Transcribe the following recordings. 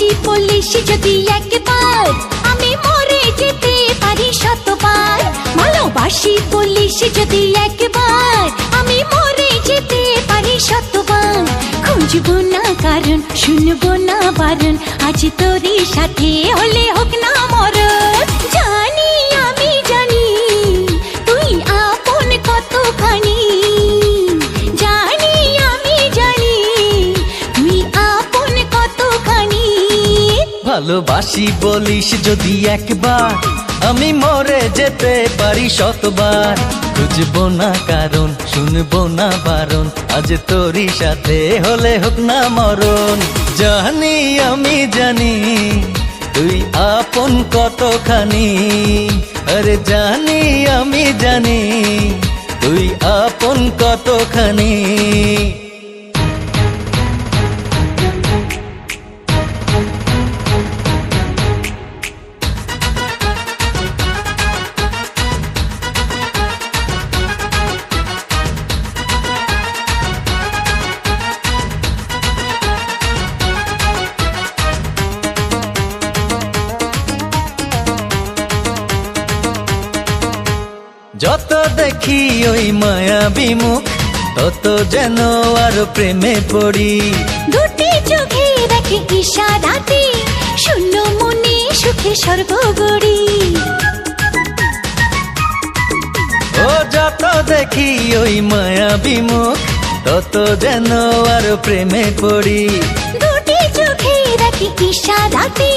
ভালোবাসি বলিস যদি একবার, আমি মরে যেতে পারি শতবার। ভালোবাসি বলিস যদি একবার, আমি মরে যেতে পারি শতবার। খুঁজবো না কারণ, শুনবো না বারণ, আজ তোরই সাথে হলে হোক না মরণ। জানি আমি জানি তুই আপন কতখানি, জানি আমি জানি তুই আপন কতখানি। ভালোবাসি বলিস যদি একবার, আমি মরে যেতে পারি শতবার। খুঁজবো না কারণ, শুনবো না বারণ, আজ তোরই সাথে হলে হোক না মরণ। জানি আমি জানি তুই আপন কতখানি, আরে জানি আমি জানি তুই আপন কতখানি। যত দেখি ওই মায়াবী মুখ, তত যেন আর প্রেমে পড়ি। দুটি চোখে দেখে ইশারাতে, শূন্য মনে সুখে সর্বগড়ি। ও যত দেখি ওই মায়াবী মুখ, তত যেন আর প্রেমে পড়ি। দুটি চোখে দেখে ইশারাতে,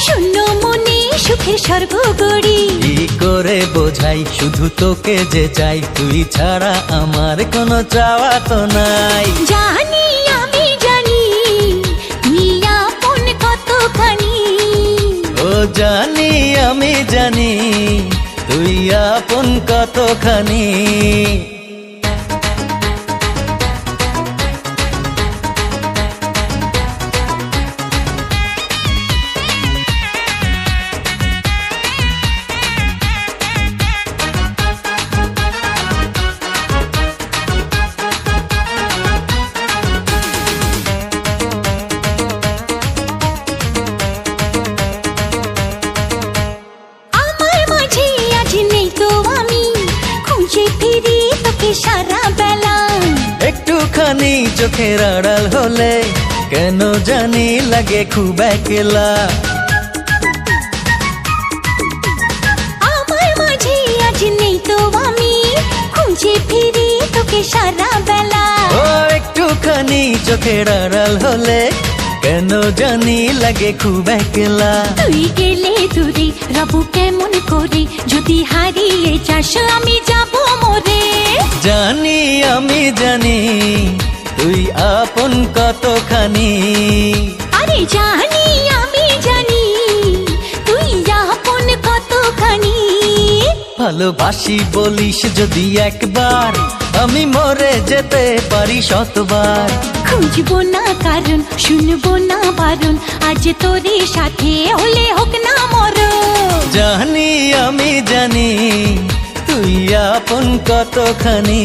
শূন্য মনে সুখে সর্বগড়ি। কি করে বোঝাই শুধু তোকে যে চাই, তুই ছাড়া আমার কোনো চাওয়া তো নাই। জানি আমি জানি তুই আপন কতখানি, ও জানি আমি জানি তুই আপন কতখানি। সারা বেলা একটুখানি চোখের আড়াল হলে কেন জানি লাগে খুব একলা। আমার মাঝে আজ নেই তো আমি, খুঁজে ফিরি তোকে সারা বেলা। ও একটুখানি চোখের আড়াল হলে কেন জানি লাগে খুব একলা। তুই গেলে দূরে রবু কেমন করে, যদি হারিয়ে যাস আমি যাব মরে। জানি আমি জানি তুই আপন কতখানি, আরে জানি আমি জানি তুই আপন কতখানি। ভালোবাসি বলিস যদি একবার, আমি মরে যেতে পারি শতবার। খুঁজবো না কারণ, শুনবো না বারণ, আজ তোরই সাথে হলে হোক না মরণ। জানি আমি জানি তুই আপন কতখানি।